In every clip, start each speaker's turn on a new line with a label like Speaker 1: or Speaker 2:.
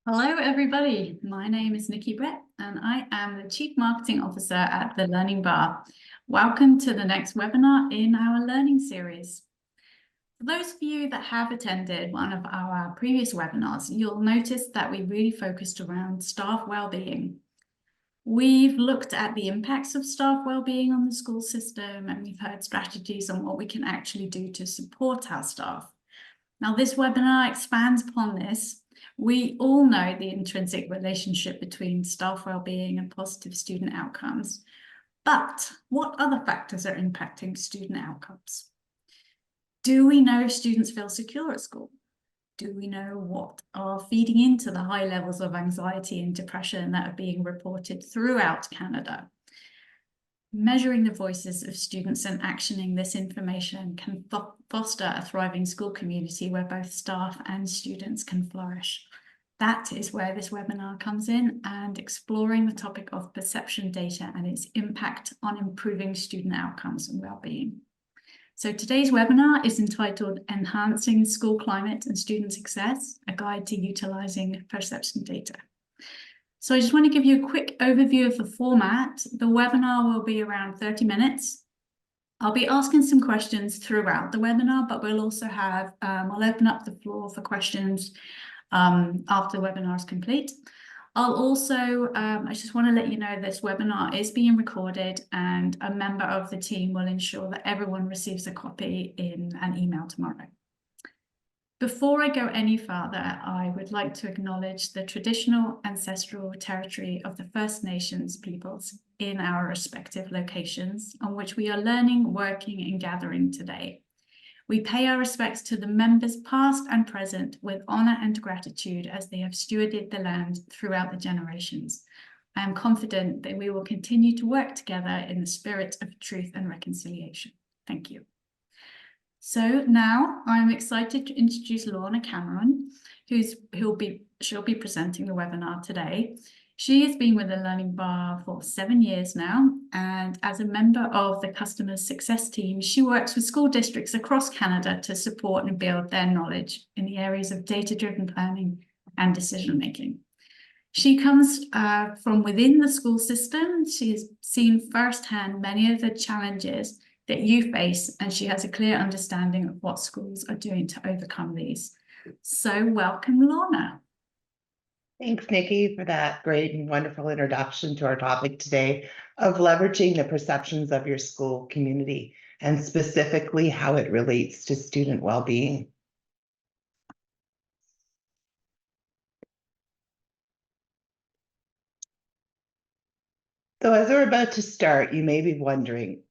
Speaker 1: Hello, everybody. My name is Nikki Brett, and I am the Chief Marketing Officer at the Learning Bar. Welcome to the next webinar in our learning series. For those of you that have attended one of our previous webinars, you'll notice that we really focused around staff well-being. We've looked at the impacts of staff well-being on the school system, and we've heard strategies on what we can actually do to support our staff. Now, this webinar expands upon this. We all know the intrinsic relationship between staff well-being and positive student outcomes. But what other factors are impacting student outcomes? Do we know if students feel secure at school? Do we know what are feeding into the high levels of anxiety and depression that are being reported throughout Canada? Measuring the voices of students and actioning this information can foster a thriving school community where both staff and students can flourish. That is where this webinar comes in, and exploring the topic of perception data and its impact on improving student outcomes and well-being. So today's webinar is entitled Enhancing School Climate and Student Success, a Guide to Utilizing Perception Data. So I just want to give you a quick overview of the format. The webinar will be around 30 minutes. I'll be asking some questions throughout the webinar, but we'll also have, I'll open up the floor for questions after the webinar is complete. I'll also, I just want to let you know this webinar is being recorded, and a member of the team will ensure that everyone receives a copy in an email tomorrow. Before I go any further, I would like to acknowledge the traditional ancestral territory of the First Nations peoples in our respective locations on which we are learning, working, and gathering today. We pay our respects to the members past and present with honor and gratitude as they have stewarded the land throughout the generations. I am confident that we will continue to work together in the spirit of truth and reconciliation. Thank you. So now I'm excited to introduce Lorna Cameron, she'll be presenting the webinar today. She has been with the Learning Bar for 7 years now, and as a member of the customer success team, she works with school districts across Canada to support and build their knowledge in the areas of data-driven planning and decision-making. She comes from within the school system. She has seen firsthand many of the challenges that you face, and she has a clear understanding of what schools are doing to overcome these. So welcome, Lorna.
Speaker 2: Thanks, Nikki, for that great and wonderful introduction to our topic today of leveraging the perceptions of your school community, and specifically how it relates to student well-being. So as we're about to start, you may be wondering,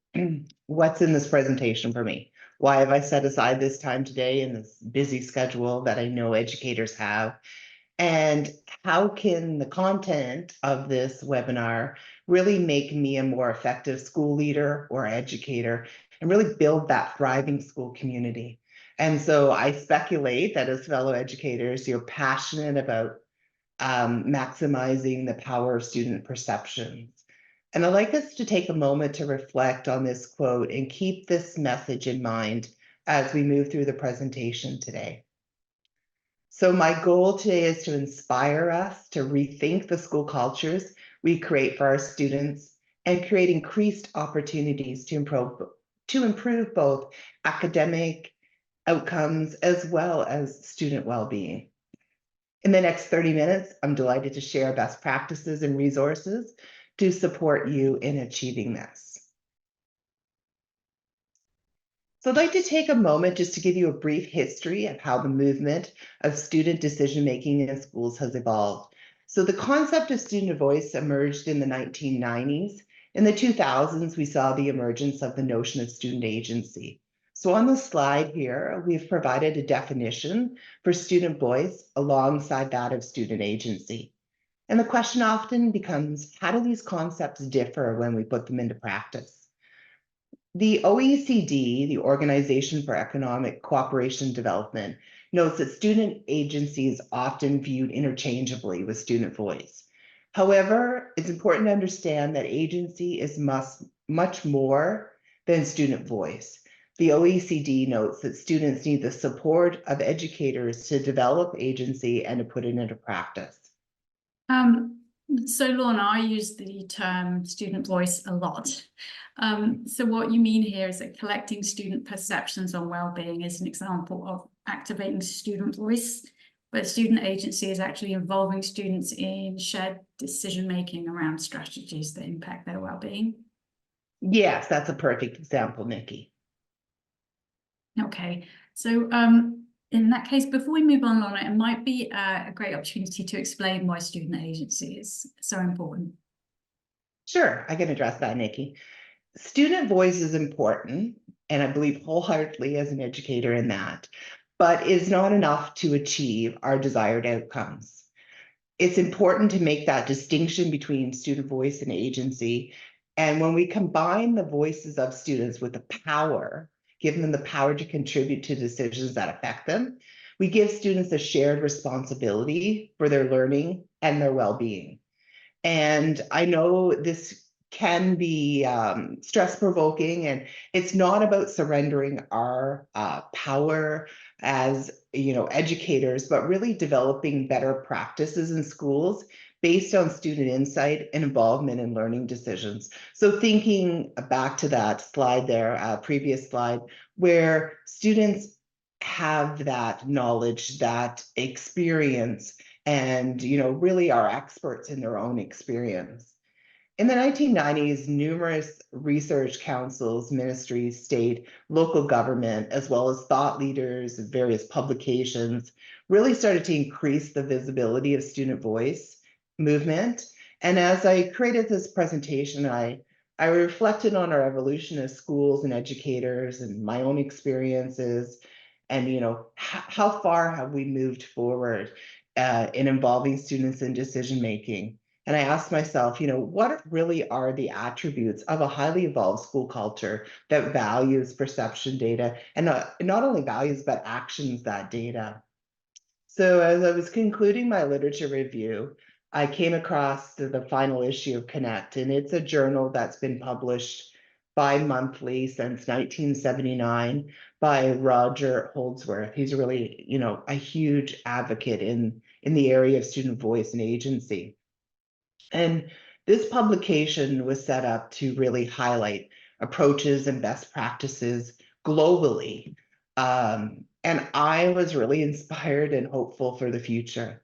Speaker 2: what's in this presentation for me? Why have I set aside this time today in this busy schedule that I know educators have? And how can the content of this webinar really make me a more effective school leader or educator and really build that thriving school community? And so I speculate that as fellow educators, you're passionate about maximizing the power of student perceptions. And I'd like us to take a moment to reflect on this quote and keep this message in mind as we move through the presentation today. So my goal today is to inspire us to rethink the school cultures we create for our students and create increased opportunities to improve both academic outcomes as well as student well-being. In the next 30 minutes, I'm delighted to share best practices and resources to support you in achieving this. So I'd like to take a moment just to give you a brief history of how the movement of student decision-making in schools has evolved. So the concept of student voice emerged in the 1990s. In the 2000s, we saw the emergence of the notion of student agency. So on the slide here, we've provided a definition for student voice alongside that of student agency. And the question often becomes, how do these concepts differ when we put them into practice? The OECD, the Organization for Economic Cooperation and Development, notes that student agency is often viewed interchangeably with student voice. However, it's important to understand that agency is much more than student voice. The OECD notes that students need the support of educators to develop agency and to put it into practice.
Speaker 1: So Lorna, I use the term student voice a lot. So what you mean here is that collecting student perceptions on well-being is an example of activating student voice, but student agency is actually involving students in shared decision-making around strategies that impact their well-being.
Speaker 2: Yes, that's a perfect example, Nikki.
Speaker 1: Okay, so in that case, before we move on, Lorna, it might be a great opportunity to explain why student agency is so important.
Speaker 2: Sure, I can address that, Nikki. Student voice is important, and I believe wholeheartedly as an educator in that, but is not enough to achieve our desired outcomes. It's important to make that distinction between student voice and agency. And when we combine the voices of students with the power, give them the power to contribute to decisions that affect them, we give students a shared responsibility for their learning and their well-being. And I know this can be stress provoking, and it's not about surrendering our power as educators, but really developing better practices in schools based on student insight and involvement in learning decisions. So thinking back to that slide there, previous slide, where students have that knowledge, that experience, and really are experts in their own experience. In the 1990s, numerous research councils, ministries, state, local government, as well as thought leaders and various publications really started to increase the visibility of student voice movement. And as I created this presentation, I reflected on our evolution as schools and educators and my own experiences, and how far have we moved forward in involving students in decision making. And I asked myself, what really are the attributes of a highly evolved school culture that values perception data, and not only values, but actions that data? So as I was concluding my literature review, I came across the final issue of Connect, and it's a journal that's been published bi-monthly since 1979 by Roger Holdsworth. He's really, a huge advocate in the area of student voice and agency. And this publication was set up to really highlight approaches and best practices globally. And I was really inspired and hopeful for the future.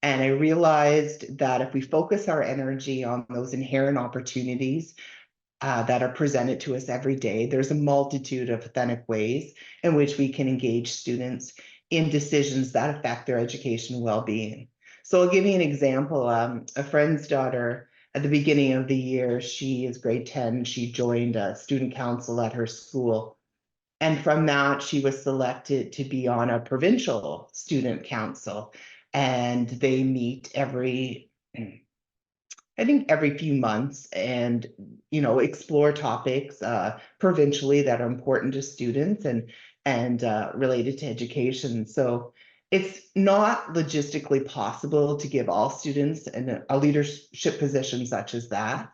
Speaker 2: And I realized that if we focus our energy on those inherent opportunities that are presented to us every day, there's a multitude of authentic ways in which we can engage students in decisions that affect their education and well-being. So I'll give you an example. A friend's daughter at the beginning of the year, she is grade 10, she joined a student council at her school. And from that, she was selected to be on a provincial student council. And they meet I think every few months, and explore topics provincially that are important to students and related to education. So it's not logistically possible to give all students a leadership position such as that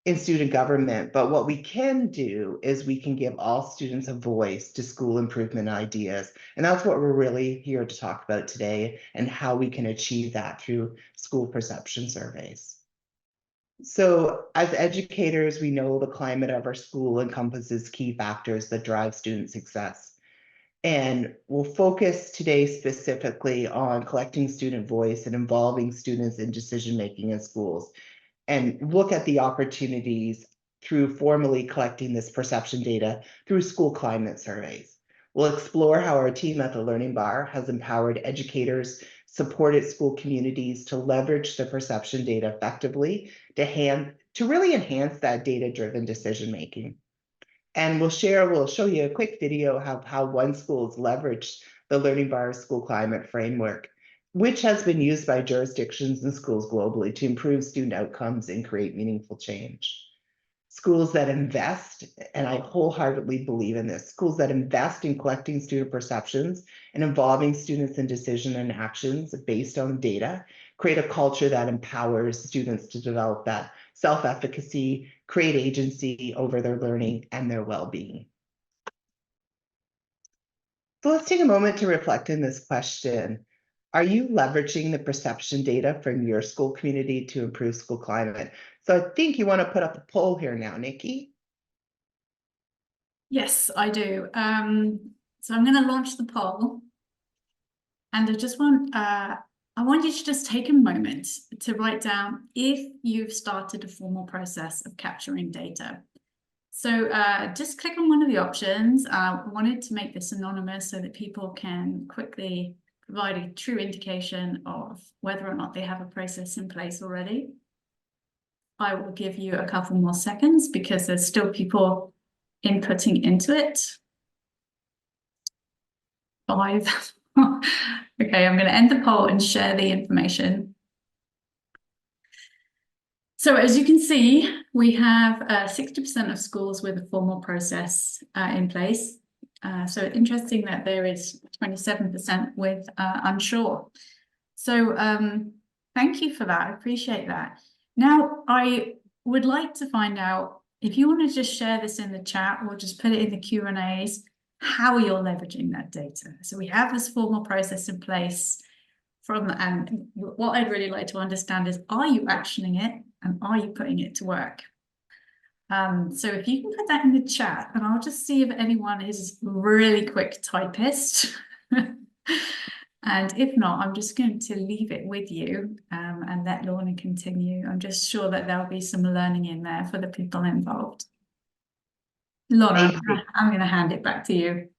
Speaker 2: in student government, but what we can do is we can give all students a voice to school improvement ideas. And that's what we're really here to talk about today, and how we can achieve that through school perception surveys. So as educators, we know the climate of our school encompasses key factors that drive student success. And we'll focus today specifically on collecting student voice and involving students in decision-making in schools, and look at the opportunities through formally collecting this perception data through school climate surveys. We'll explore how our team at the Learning Bar has empowered educators, supported school communities to leverage the perception data effectively to really enhance that data-driven decision-making. And we'll show you a quick video of how one school has leveraged the Learning Bar school climate framework, which has been used by jurisdictions and schools globally to improve student outcomes and create meaningful change. Schools that invest, and I wholeheartedly believe in this, schools that invest in collecting student perceptions and involving students in decision and actions based on data, create a culture that empowers students to develop that self-efficacy, create agency over their learning and their well-being. So let's take a moment to reflect on this question. Are you leveraging the perception data from your school community to improve school climate? So I think you want to put up a poll here now, Nikki.
Speaker 1: Yes, I do. So I'm going to launch the poll, and I want you to just take a moment to write down if you've started a formal process of capturing data. So just click on one of the options. I wanted to make this anonymous so that people can quickly provide a true indication of whether or not they have a process in place already. I will give you a couple more seconds because there's still people inputting into it. 5. Okay, I'm going to end the poll and share the information. So as you can see, we have 60% of schools with a formal process in place. So interesting that there is 27% with unsure. So thank you for that. I appreciate that. Now, I would like to find out if you want to just share this in the chat or just put it in the Q&As, how you're leveraging that data. So we have this formal process in place and what I'd really like to understand is, are you actioning it and are you putting it to work? So if you can put that in the chat, and I'll just see if anyone is really quick typist. And if not, I'm just going to leave it with you and let Lorna continue. I'm just sure that there'll be some learning in there for the people involved. Lorna, I'm going to hand it back to you.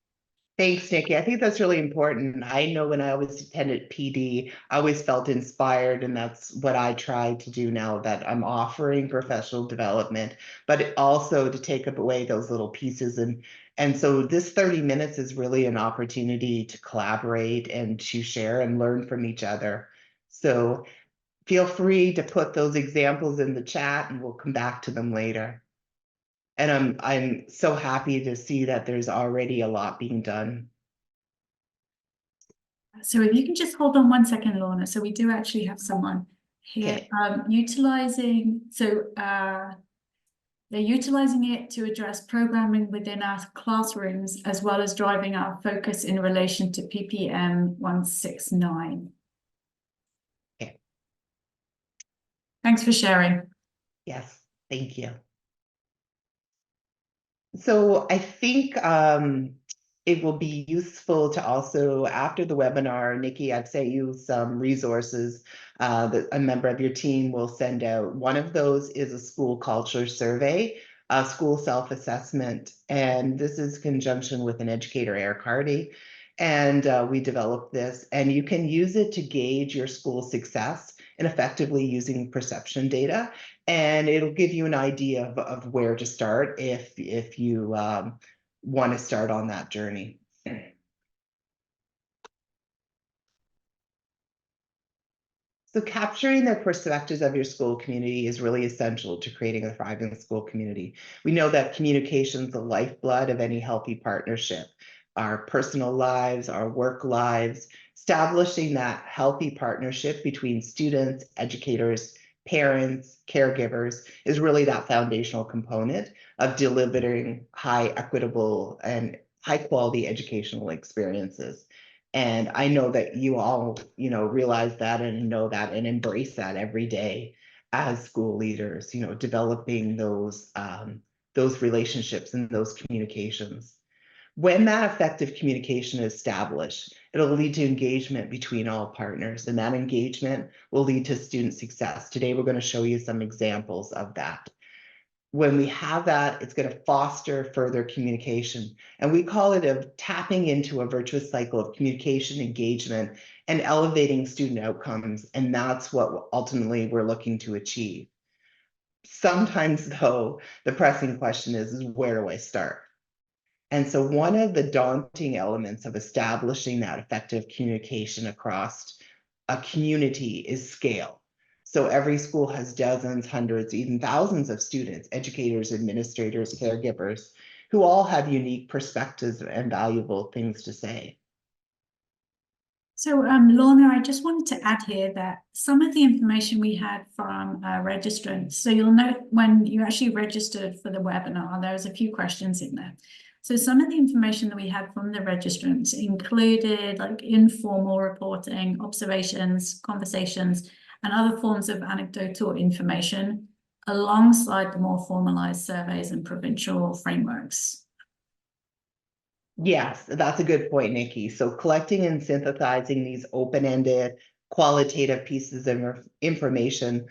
Speaker 2: Thanks, Nikki. I think that's really important. I know when I always attended PD, I always felt inspired, and that's what I try to do now that I'm offering professional development, but also to take away those little pieces. And so this 30 minutes is really an opportunity to collaborate and to share and learn from each other. So feel free to put those examples in the chat and we'll come back to them later. And I'm so happy to see that there's already a lot being done.
Speaker 1: So if you can just hold on one second, Lorna. So we do actually have someone here utilizing. So they're utilizing it to address programming within our classrooms, as well as driving our focus in relation to PPM 169.
Speaker 2: Okay.
Speaker 1: Thanks for sharing.
Speaker 2: Yes, thank you. So I think it will be useful to also, after the webinar, Nikki, I've sent you some resources that a member of your team will send out. One of those is a school culture survey, a school self-assessment, and this is in conjunction with an educator, Eric Hardy. And we developed this, and you can use it to gauge your school success and effectively using perception data. And it'll give you an idea of where to start if you want to start on that journey. So capturing the perspectives of your school community is really essential to creating a thriving school community. We know that communication is the lifeblood of any healthy partnership. Our personal lives, our work lives, establishing that healthy partnership between students, educators, parents, caregivers is really that foundational component of delivering high equitable and high quality educational experiences. And I know that you all, realize that and know that and embrace that every day as school leaders, developing those relationships and those communications. When that effective communication is established, it'll lead to engagement between all partners, and that engagement will lead to student success. Today, we're going to show you some examples of that. When we have that, it's going to foster further communication. And we call it a tapping into a virtuous cycle of communication, engagement, and elevating student outcomes. And that's what ultimately we're looking to achieve. Sometimes, though, the pressing question is where do I start? And so one of the daunting elements of establishing that effective communication across a community is scale. So every school has dozens, hundreds, even thousands of students, educators, administrators, caregivers, who all have unique perspectives and valuable things to say.
Speaker 1: So Lorna, I just wanted to add here that some of the information we had from registrants, so you'll note when you actually registered for the webinar, there was a few questions in there. So some of the information that we had from the registrants included like informal reporting, observations, conversations, and other forms of anecdotal information alongside the more formalized surveys and provincial frameworks.
Speaker 2: Yes, that's a good point, Nikki. So collecting and synthesizing these open-ended qualitative pieces of information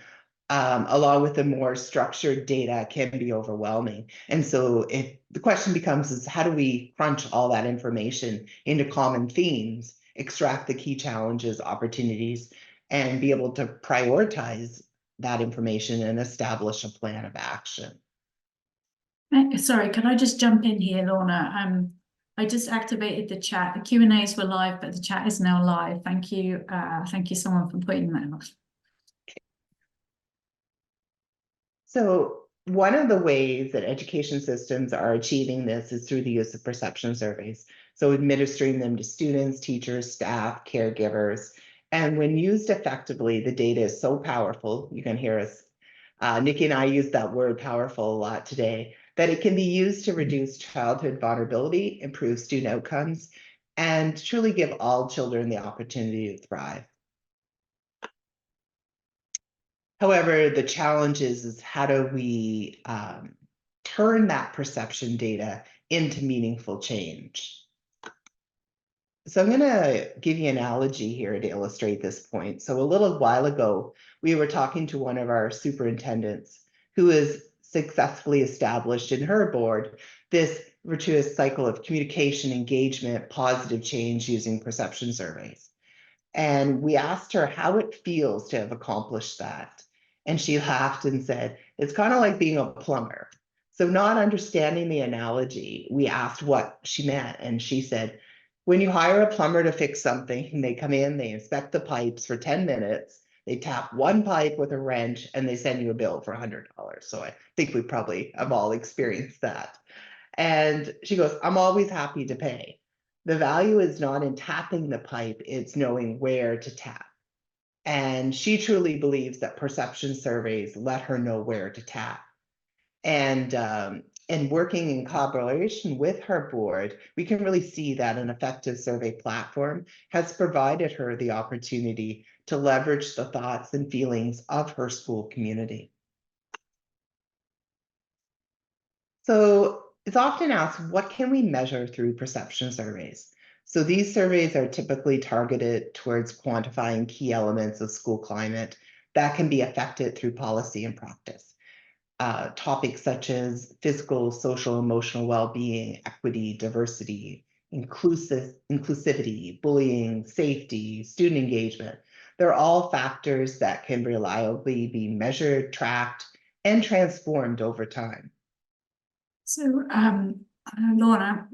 Speaker 2: along with the more structured data can be overwhelming. And so the question becomes is how do we crunch all that information into common themes, extract the key challenges, opportunities, and be able to prioritize that information and establish a plan of action.
Speaker 1: Sorry, could I just jump in here, Lorna? I just activated the chat. The Q&As were live, but the chat is now live. Thank you. Thank you, someone, for putting that on.
Speaker 2: So one of the ways that education systems are achieving this is through the use of perception surveys. So administering them to students, teachers, staff, caregivers. And when used effectively, the data is so powerful. You can hear us. Nikki and I use that word powerful a lot today, that it can be used to reduce childhood vulnerability, improve student outcomes, and truly give all children the opportunity to thrive. However, the challenge is how do we turn that perception data into meaningful change? So I'm going to give you an analogy here to illustrate this point. So a little while ago, we were talking to one of our superintendents who has successfully established in her board this virtuous cycle of communication, engagement, positive change using perception surveys. And we asked her how it feels to have accomplished that. And she laughed and said, it's kind of like being a plumber. So not understanding the analogy, we asked what she meant. And she said, when you hire a plumber to fix something, and they come in, they inspect the pipes for 10 minutes, they tap one pipe with a wrench, and they send you a bill for $100. So I think we probably have all experienced that. And she goes, I'm always happy to pay. The value is not in tapping the pipe, it's knowing where to tap. And she truly believes that perception surveys let her know where to tap. And working in collaboration with her board, we can really see that an effective survey platform has provided her the opportunity to leverage the thoughts and feelings of her school community. So it's often asked, what can we measure through perception surveys? So these surveys are typically targeted towards quantifying key elements of school climate that can be affected through policy and practice. Topics such as physical, social, emotional well-being, equity, diversity, inclusivity, bullying, safety, student engagement. They're all factors that can reliably be measured, tracked, and transformed over time.
Speaker 1: So, Lorna,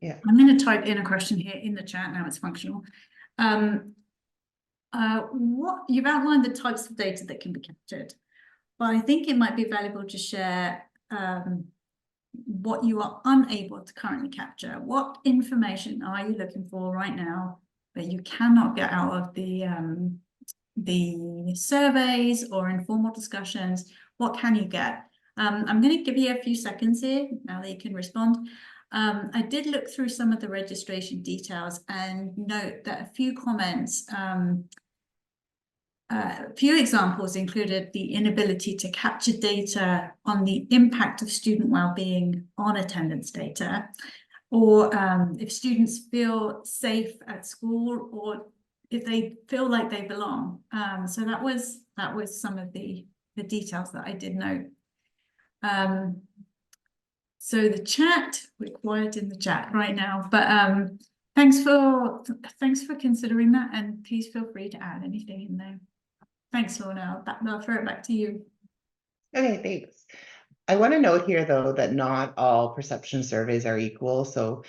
Speaker 2: Yeah.
Speaker 1: I'm going to type in a question here in the chat now. It's functional. What you've outlined the types of data that can be captured, but I think it might be valuable to share what you are unable to currently capture. What information are you looking for right now that you cannot get out of the surveys or informal discussions? What can you get? I'm going to give you a few seconds here now that you can respond. I did look through some of the registration details and note that a few comments, a few examples included the inability to capture data on the impact of student well-being on attendance data, or if students feel safe at school, or if they feel like they belong. So that was some of the details that I did note. So the chat, we're quiet in the chat right now, but thanks for considering that, and please feel free to add anything in there. Thanks, Lorna. I'll throw it back to you.
Speaker 2: Okay, thanks. I want to note here, though, that not all perception surveys are equal. So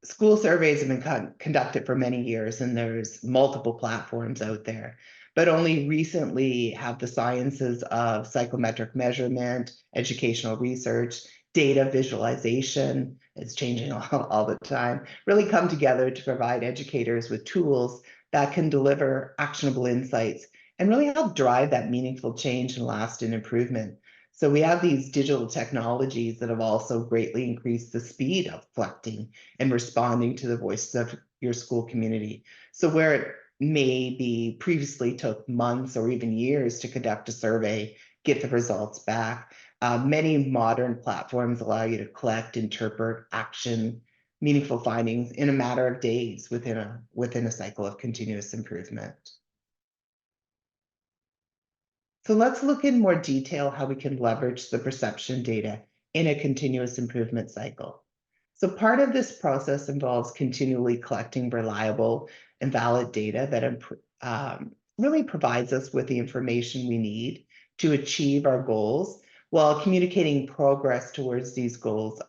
Speaker 2: school surveys have been conducted for many years, and there's multiple platforms out there. But only recently have the sciences of psychometric measurement, educational research, data visualization, it's changing all the time, really come together to provide educators with tools that can deliver actionable insights and really help drive that meaningful change and lasting improvement. So we have these digital technologies that have also greatly increased the speed of collecting and responding to the voices of your school community. So where it maybe previously took months or even years to conduct a survey, get the results back, many modern platforms allow you to collect, interpret, action meaningful findings in a matter of days within a cycle of continuous improvement. So let's look in more detail how we can leverage the perception data in a continuous improvement cycle. So part of this process involves continually collecting reliable and valid data that really provides us with the information we need to achieve our goals while communicating progress towards these goals.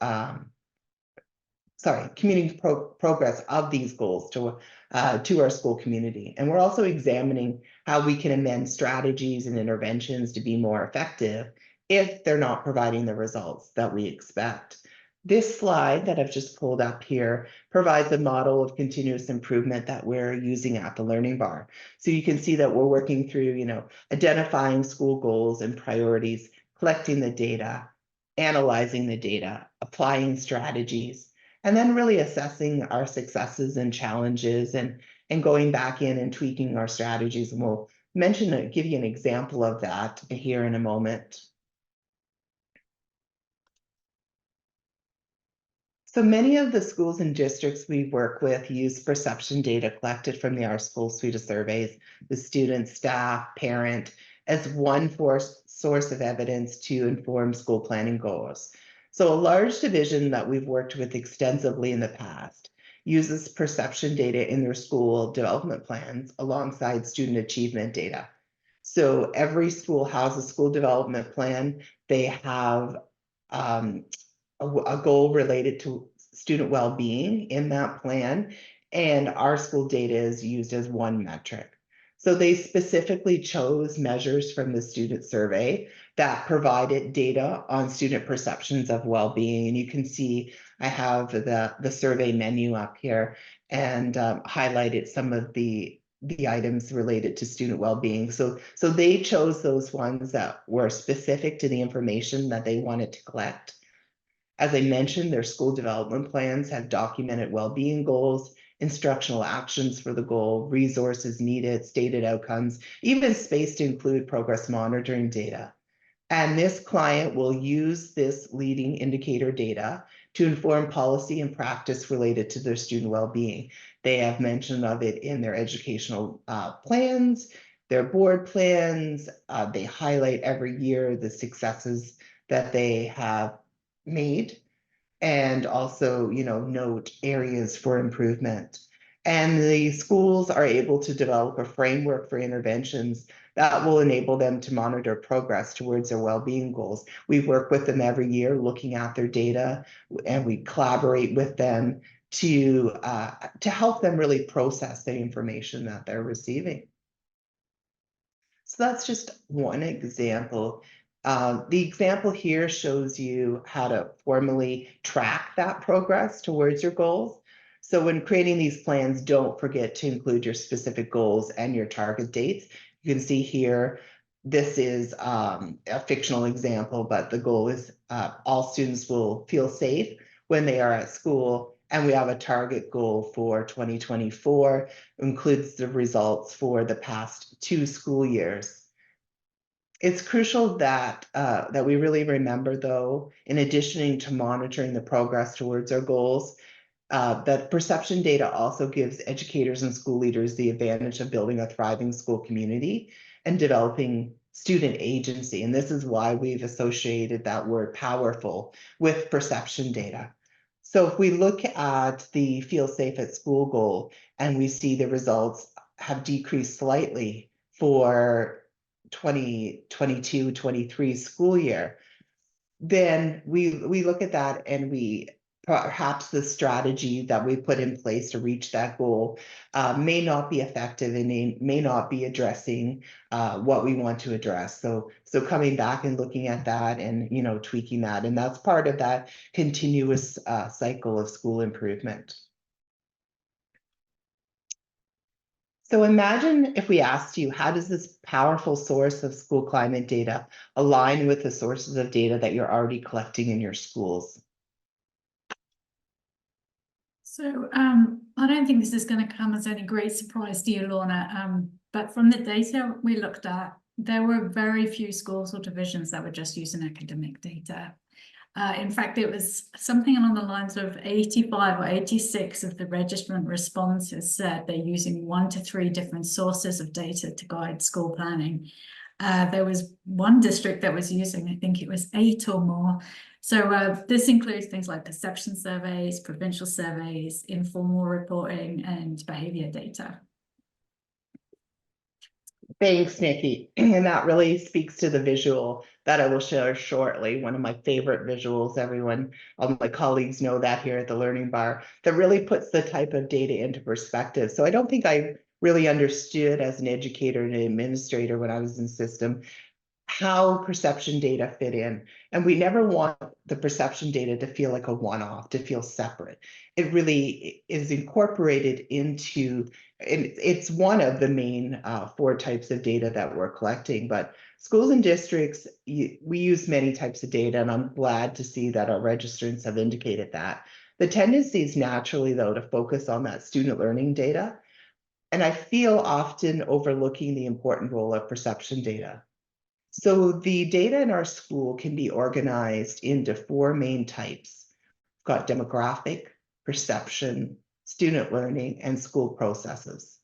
Speaker 2: Communicating progress of these goals to our school community. And we're also examining how we can amend strategies and interventions to be more effective if they're not providing the results that we expect. This slide that I've just pulled up here provides a model of continuous improvement that we're using at the Learning Bar. So you can see that we're working through, identifying school goals and priorities, collecting the data, analyzing the data, applying strategies, and then really assessing our successes and challenges and going back in and tweaking our strategies. And we'll give you an example of that here in a moment. So many of the schools and districts we work with use perception data collected from the OurSCHOOL suite of surveys, the student, staff, parent, as one source of evidence to inform school planning goals. So a large division that we've worked with extensively in the past uses perception data in their school development plans alongside student achievement data. So every school has a school development plan. They have a goal related to student well-being in that plan, and OurSCHOOL data is used as one metric. So they specifically chose measures from the student survey that provided data on student perceptions of well-being. And you can see I have the survey menu up here and highlighted some of the items related to student well-being. So they chose those ones that were specific to the information that they wanted to collect. As I mentioned, their school development plans have documented well-being goals, instructional actions for the goal, resources needed, stated outcomes, even space to include progress monitoring data. And this client will use this leading indicator data to inform policy and practice related to their student well-being. They have mention of it in their educational plans, their board plans. They highlight every year the successes that they have made and also, note areas for improvement. And the schools are able to develop a framework for interventions that will enable them to monitor progress towards their well-being goals. We work with them every year looking at their data, and we collaborate with them to help them really process the information that they're receiving. So that's just one example. The example here shows you how to formally track that progress towards your goals. So when creating these plans, don't forget to include your specific goals and your target dates. You can see here, this is a fictional example, but the goal is all students will feel safe when they are at school. And we have a target goal for 2024, includes the results for the past 2 school years. It's crucial that we really remember, though, in addition to monitoring the progress towards our goals, that perception data also gives educators and school leaders the advantage of building a thriving school community and developing student agency. And this is why we've associated that word powerful with perception data. So if we look at the feel safe at school goal and we see the results have decreased slightly for 2022-23 school year, then we look at that and we perhaps the strategy that we put in place to reach that goal may not be effective and may not be addressing what we want to address. So coming back and looking at that and tweaking that, and that's part of that continuous cycle of school improvement. So imagine if we asked you, how does this powerful source of school climate data align with the sources of data that you're already collecting in your schools?
Speaker 1: So I don't think this is going to come as any great surprise to you, Lorna, but from the data we looked at, there were very few schools or divisions that were just using academic data. In fact, it was something along the lines of 85 or 86 of the registrant responses said they're using 1 to 3 different sources of data to guide school planning. There was one district that was using, I think it was 8 or more. So this includes things like perception surveys, provincial surveys, informal reporting, and behavior data.
Speaker 2: Thanks, Nikki. And that really speaks to the visual that I will share shortly. One of my favorite visuals, everyone, all my colleagues know that here at the Learning Bar, that really puts the type of data into perspective. So I don't think I really understood as an educator and an administrator when I was in system how perception data fit in. And we never want the perception data to feel like a one-off, to feel separate. It really is incorporated into, and it's one of the main 4 types of data that we're collecting. But schools and districts, we use many types of data, and I'm glad to see that our registrants have indicated that. The tendency is naturally, though, to focus on that student learning data. And I feel often overlooking the important role of perception data. So the data in our school can be organized into 4 main types. We've got demographic, perception, student learning, and school processes.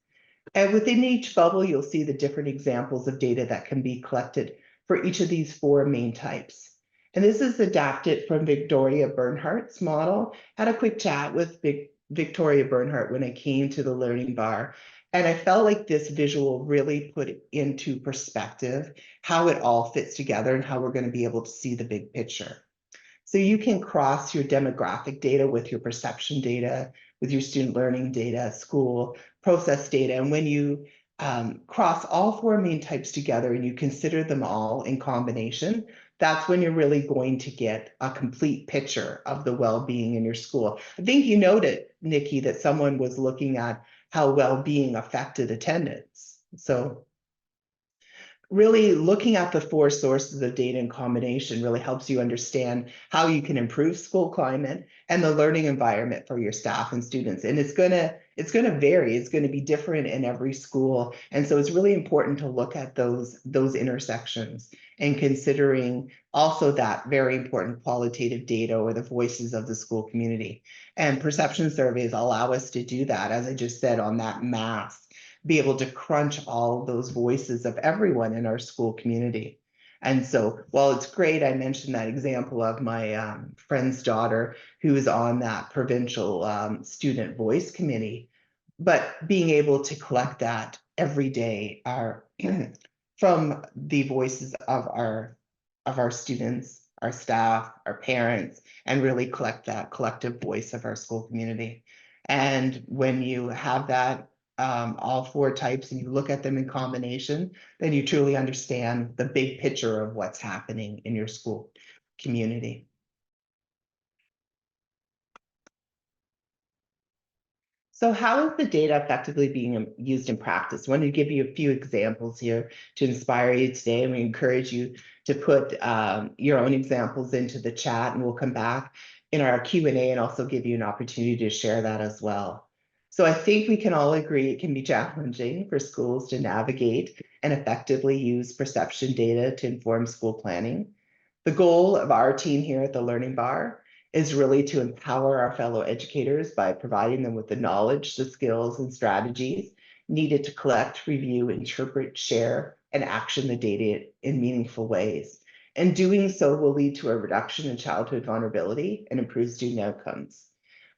Speaker 2: And within each bubble, you'll see the different examples of data that can be collected for each of these 4 main types. And this is adapted from Victoria Bernhardt's model. Had a quick chat with Victoria Bernhardt when I came to the Learning Bar. And I felt like this visual really put into perspective how it all fits together and how we're going to be able to see the big picture. So you can cross your demographic data with your perception data, with your student learning data, school process data. And when you cross all 4 main types together and you consider them all in combination, that's when you're really going to get a complete picture of the well-being in your school. I think you noted, Nikki, that someone was looking at how well-being affected attendance. So really looking at the 4 sources of data in combination really helps you understand how you can improve school climate and the learning environment for your staff and students. And it's going to vary. It's going to be different in every school. And so it's really important to look at those intersections and considering also that very important qualitative data or the voices of the school community. And perception surveys allow us to do that, as I just said, on that mass, be able to crunch all those voices of everyone in our school community. And so while it's great, I mentioned that example of my friend's daughter who is on that provincial student voice committee, but being able to collect that every day from the voices of our students, our staff, our parents, and really collect that collective voice of our school community. And when you have that all 4 types and you look at them in combination, then you truly understand the big picture of what's happening in your school community. So how is the data effectively being used in practice? I want to give you a few examples here to inspire you today, and we encourage you to put your own examples into the chat, and we'll come back in our Q&A and also give you an opportunity to share that as well. So I think we can all agree it can be challenging for schools to navigate and effectively use perception data to inform school planning. The goal of our team here at the Learning Bar is really to empower our fellow educators by providing them with the knowledge, the skills, and strategies needed to collect, review, interpret, share, and action the data in meaningful ways. And doing so will lead to a reduction in childhood vulnerability and improve student outcomes.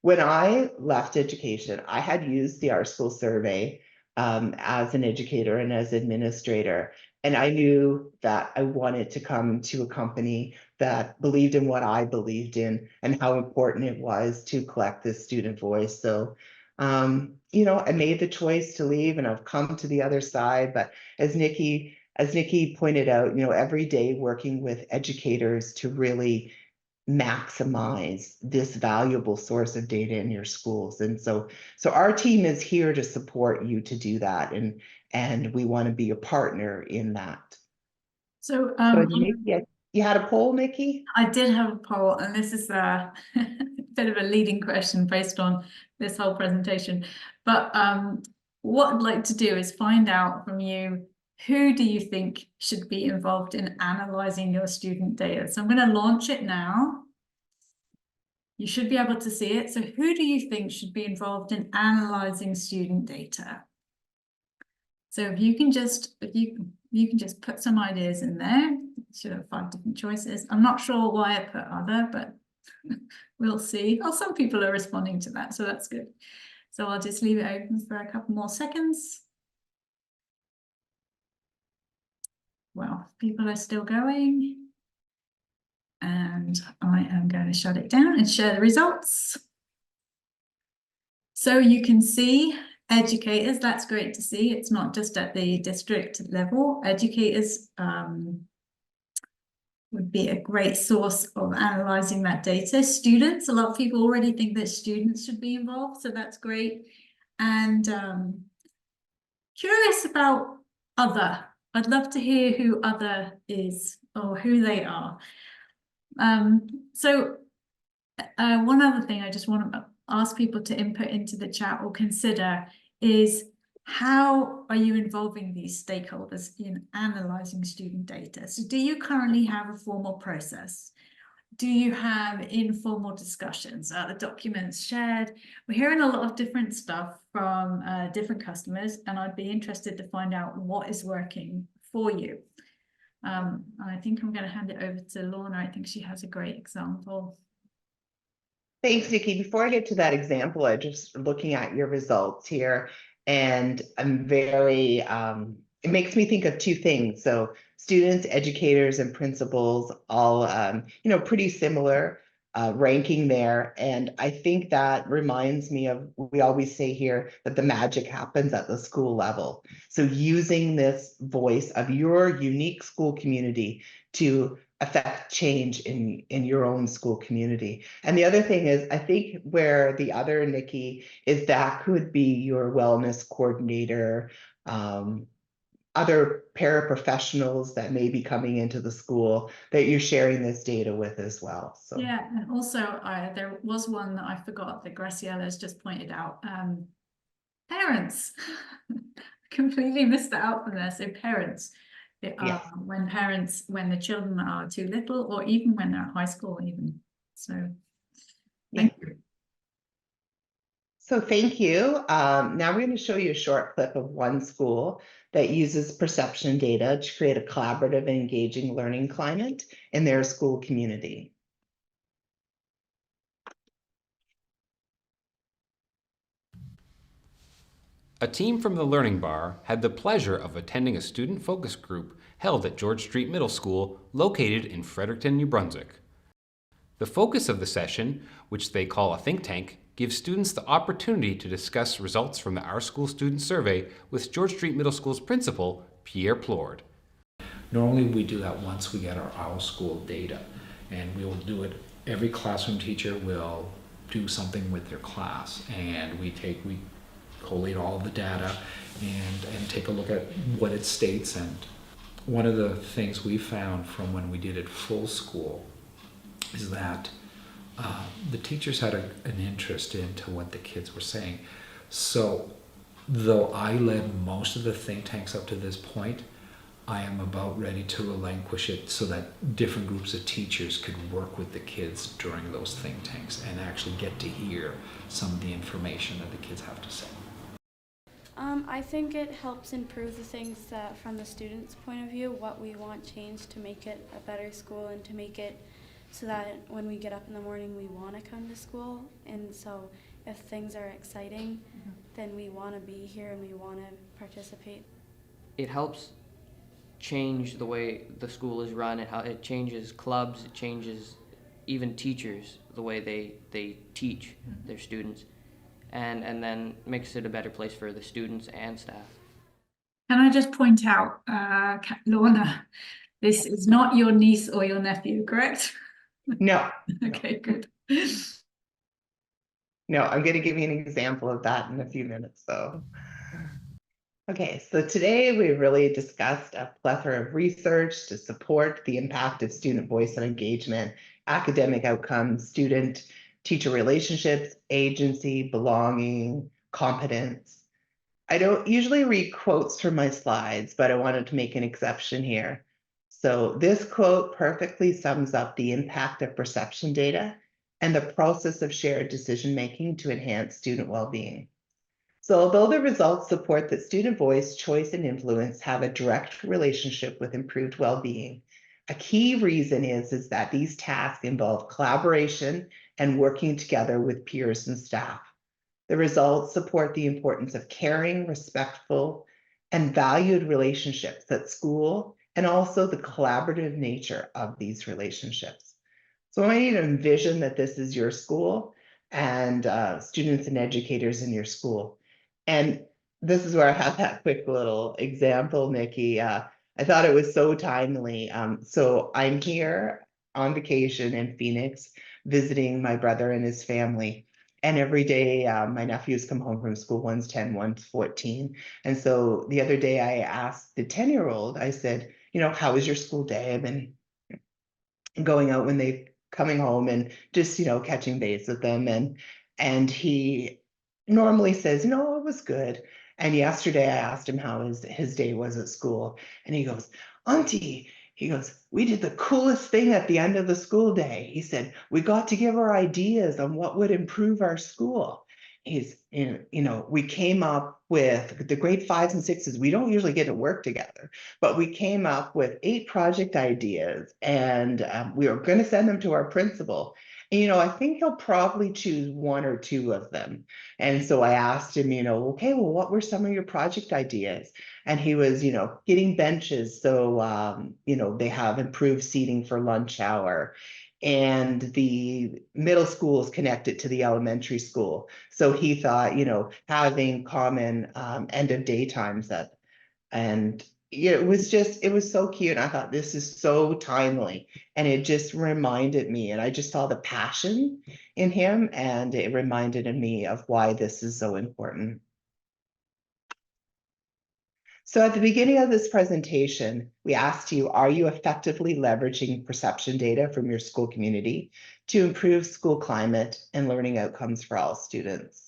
Speaker 2: When I left education, I had used the OurSCHOOL survey as an educator and as administrator. And I knew that I wanted to come to a company that believed in what I believed in and how important it was to collect this student voice. So, I made the choice to leave and I've come to the other side. But as Nikki pointed out, every day working with educators to really maximize this valuable source of data in your schools. And so our team is here to support you to do that, and we want to be a partner in that.
Speaker 1: So
Speaker 2: You had a poll, Nikki?
Speaker 1: I did have a poll, and this is a bit of a leading question based on this whole presentation. But what I'd like to do is find out from you, who do you think should be involved in analysing your student data? So I'm going to launch it now. You should be able to see it. So who do you think should be involved in analysing student data? So if you can just put some ideas in there. Should have 5 different choices. I'm not sure why I put other, but we'll see. Oh, some people are responding to that, so that's good. So I'll just leave it open for a couple more seconds. Well, people are still going. And I am going to shut it down and share the results. So you can see educators, that's great to see. It's not just at the district level. Educators would be a great source of analysing that data. Students, a lot of people already think that students should be involved, so that's great. And curious about other. I'd love to hear who other is or who they are. So one other thing I just want to ask people to input into the chat or consider is, how are you involving these stakeholders in analysing student data? So do you currently have a formal process? Do you have informal discussions? Are the documents shared? We're hearing a lot of different stuff from different customers, and I'd be interested to find out what is working for you. I think I'm going to hand it over to Lorna. I think she has a great example.
Speaker 2: Thanks, Nikki. Before I get to that example, I'm just looking at your results here, and I'm very, it makes me think of 2 things. So students, educators, and principals all, pretty similar ranking there. And I think that reminds me of, we always say here that the magic happens at the school level. So using this voice of your unique school community to affect change in your own school community. And the other thing is, I think where the other Nikki is, that could be your wellness coordinator, other paraprofessionals that may be coming into the school that you're sharing this data with as well. So
Speaker 1: yeah, and also there was one that I forgot that Graciela has just pointed out. Parents. Completely missed that out from there. So parents.
Speaker 2: yes.
Speaker 1: When the children are too little, or even when they're at high school even. So thank you.
Speaker 2: So thank you. Now we're going to show you a short clip of one school that uses perception data to create a collaborative and engaging learning climate in their school community.
Speaker 3: A team from the Learning Bar had the pleasure of attending a student focus group held at George Street Middle School, located in Fredericton, New Brunswick. The focus of the session, which they call a think tank, gives students the opportunity to discuss results from the OurSCHOOL student survey with George Street Middle School's principal, Pierre Plord.
Speaker 4: Normally we do that once we get our OurSCHOOL data, and we will do it, every classroom teacher will do something with their class, and we collate all the data and take a look at what it states. And one of the things we found from when we did it full school is that the teachers had an interest into what the kids were saying. So though I led most of the think tanks up to this point, I am about ready to relinquish it so that different groups of teachers could work with the kids during those think tanks and actually get to hear some of the information that the kids have to say.
Speaker 5: I think it helps improve the things that, from the students' point of view, what we want changed to make it a better school and to make it so that when we get up in the morning we want to come to school. And so if things are exciting, then we want to be here and we want to participate.
Speaker 6: It helps change the way the school is run. It changes clubs, it changes even teachers, the way they teach their students. And then makes it a better place for the students and staff.
Speaker 1: Can I just point out, Lorna, this is not your niece or your nephew, correct?
Speaker 2: No,
Speaker 1: Okay, good.
Speaker 2: no, I'm going to give you an example of that in a few minutes, though. Okay, so today we really discussed a plethora of research to support the impact of student voice and engagement, academic outcomes, student-teacher relationships, agency, belonging, competence. I don't usually read quotes from my slides, but I wanted to make an exception here. So this quote perfectly sums up the impact of perception data and the process of shared decision-making to enhance student well-being. So although the results support that student voice, choice, and influence have a direct relationship with improved well-being, a key reason is that these tasks involve collaboration and working together with peers and staff. The results support the importance of caring, respectful, and valued relationships at school, and also the collaborative nature of these relationships. So I want you to envision that this is your school and students and educators in your school. And this is where I have that quick little example, Nikki. I thought it was so timely. So I'm here on vacation in Phoenix, visiting my brother and his family. And every day, my nephews come home from school. One's 10, one's 14. And so the other day I asked the 10-year-old, I said, how was your school day? I've been going out when they coming home and just catching base with them, and he normally says, it was good. And yesterday I asked him how his day was at school, and he goes, Auntie, he goes, we did the coolest thing at the end of the school day. He said, we got to give our ideas on what would improve our school. We came up with the grade 5s and 6s. We don't usually get to work together, but we came up with 8 project ideas, and we were going to send them to our principal. And, I think he'll probably choose 1 or 2 of them. And so I asked him, okay, well, what were some of your project ideas? And he was, getting benches so, they have improved seating for lunch hour. And the middle school is connected to the elementary school. So he thought, having common end of day times and it was so cute. I thought this is so timely, and it just reminded me, and I just saw the passion in him, and it reminded me of why this is so important. So at the beginning of this presentation, we asked you, are you effectively leveraging perception data from your school community to improve school climate and learning outcomes for all students?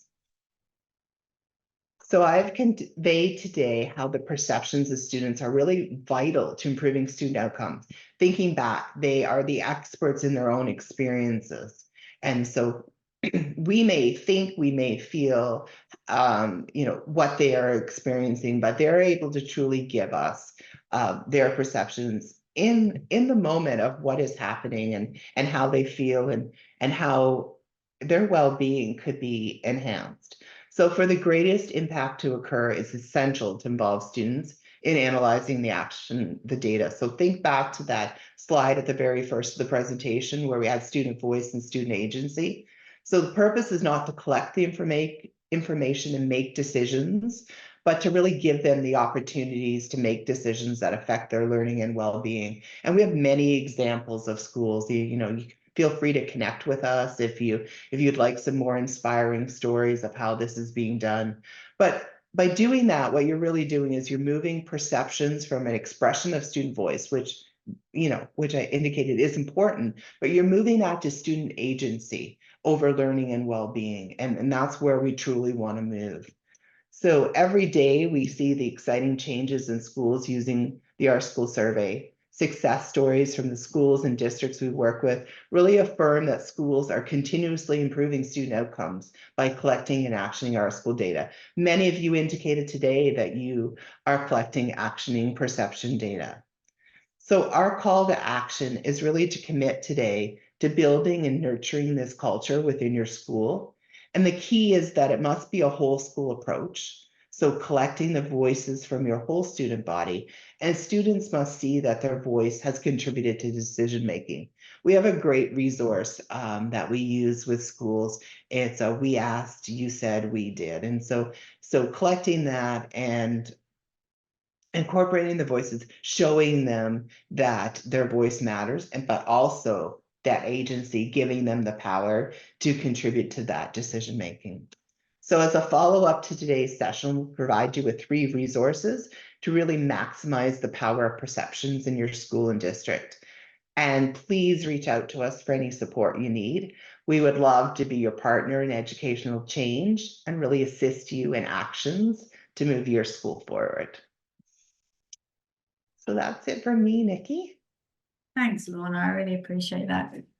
Speaker 2: So I've conveyed today how the perceptions of students are really vital to improving student outcomes. Thinking back, they are the experts in their own experiences. And so we may think, we may feel, what they are experiencing, but they're able to truly give us their perceptions in the moment of what is happening and how they feel and how their well-being could be enhanced. So for the greatest impact to occur, it's essential to involve students in analyzing the data. So think back to that slide at the very first of the presentation where we had student voice and student agency. So the purpose is not to collect the information and make decisions, but to really give them the opportunities to make decisions that affect their learning and well-being. And we have many examples of schools. You feel free to connect with us if you'd like some more inspiring stories of how this is being done. But by doing that, what you're really doing is you're moving perceptions from an expression of student voice, which I indicated is important, but you're moving that to student agency over learning and well-being. And that's where we truly want to move. So every day we see the exciting changes in schools using the OurSCHOOL survey. Success stories from the schools and districts we work with really affirm that schools are continuously improving student outcomes by collecting and actioning OurSCHOOL data. Many of you indicated today that you are collecting, actioning perception data. So our call to action is really to commit today to building and nurturing this culture within your school. And the key is that it must be a whole school approach. So collecting the voices from your whole student body, and students must see that their voice has contributed to decision making. We have a great resource that we use with schools. It's a we asked, you said, we did. And so collecting that and incorporating the voices, showing them that their voice matters, but also that agency, giving them the power to contribute to that decision making. So as a follow-up to today's session, we'll provide you with 3 resources to really maximize the power of perceptions in your school and district. And please reach out to us for any support you need. We would love to be your partner in educational change and really assist you in actions to move your school forward. So that's it from me, Nikki.
Speaker 1: Thanks, Lorna. I really appreciate that.